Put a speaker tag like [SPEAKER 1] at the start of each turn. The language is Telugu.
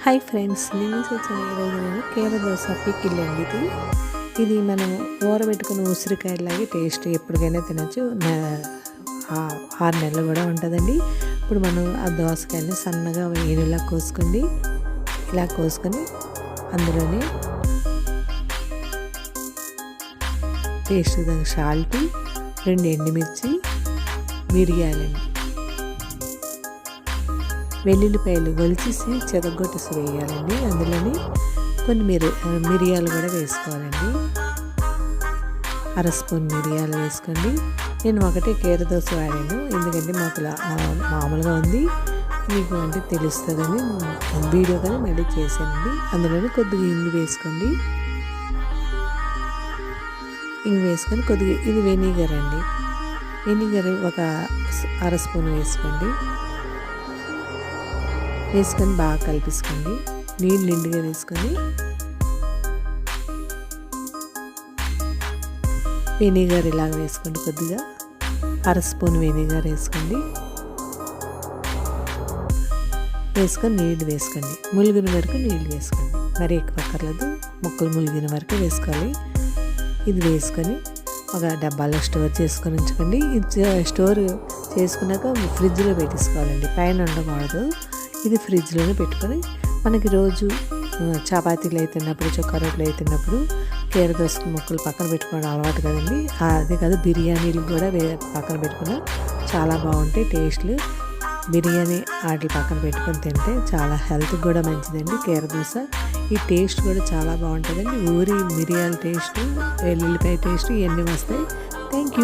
[SPEAKER 1] హాయ్ ఫ్రెండ్స్, నేను ఈరోజు కీర దోశ పికిల్ అండి. ఇది మనం ఊరబెట్టుకున్న ఉసిరికాయలాగే టేస్ట్ ఎప్పటికైనా తినచ్చు. 6 నెలలు కూడా ఉంటుందండి. ఇప్పుడు మనం ఆ దోసకాయని సన్నగా ఇలా కోసుకోండి. ఇలా కోసుకొని అందులోనే టేస్ట్ సాల్ట్, 2 ఎండుమిర్చి, మిరియాలండి, వెల్లుల్లిపాయలు ఒలిచేసి చెదగొట్టేసి వేయాలండి. అందులోని కొన్ని మిరియాలు కూడా వేసుకోవాలండి. 1/2 స్పూన్ మిరియాలు వేసుకోండి. నేను ఒకటే కీర దోశ వాడాను, ఎందుకంటే మాకు మామూలుగా ఉంది, మీకు అంటే తెలుస్తుందని వీడియో కానీ మళ్ళీ చేశానండి. అందులోని కొద్దిగా ఇంగు వేసుకోండి. ఇంగు వేసుకొని కొద్దిగా ఇది వెనిగర్ అండి. వెనిగర్ ఒక 1/2 స్పూన్ వేసుకోండి. వేసుకొని బాగా కలిపేసుకోండి. నీళ్ళు నిండుగా వేసుకొని వెనిగర్ ఇలాగ వేసుకోండి. కొద్దిగా 1/2 స్పూన్ వెనిగర్ వేసుకోండి. వేసుకొని నీళ్ళు వేసుకోండి. ములిగిన వరకు నీళ్ళు వేసుకోండి. మరీ ఎక్కువ అక్కర్లేదు, ముక్కలు ములిగిన వరకు వేసుకోవాలి. ఇది వేసుకొని ఒక డబ్బాలో స్టోర్ చేసుకొని ఉంచుకోండి. ఇది స్టోర్ చేసుకున్నాక ఫ్రిడ్జ్లో పెట్టేసుకోవాలండి, పైన ఉండకూడదు. ఇది ఫ్రిడ్జ్లోనే పెట్టుకొని మనకి రోజు చపాతీలు అవుతున్నప్పుడు, చొక్కా రొట్టెలు అవుతున్నప్పుడు కీర దోస ముక్కలు పక్కన పెట్టుకోవడం అలవాటు కదండి. అదే కాదు, బిర్యానీలు కూడా పక్కన పెట్టుకున్నా చాలా బాగుంటాయి టేస్ట్లు. బిర్యానీ వాటి పక్కన పెట్టుకొని తింటే చాలా హెల్త్కి కూడా మంచిదండి కీర దోస. ఈ టేస్ట్ కూడా చాలా బాగుంటుందండి. ఊరి మిరియాల టేస్ట్, వెల్లుల్లిపాయ టేస్ట్ ఇవన్నీ వస్తాయి. Thank you.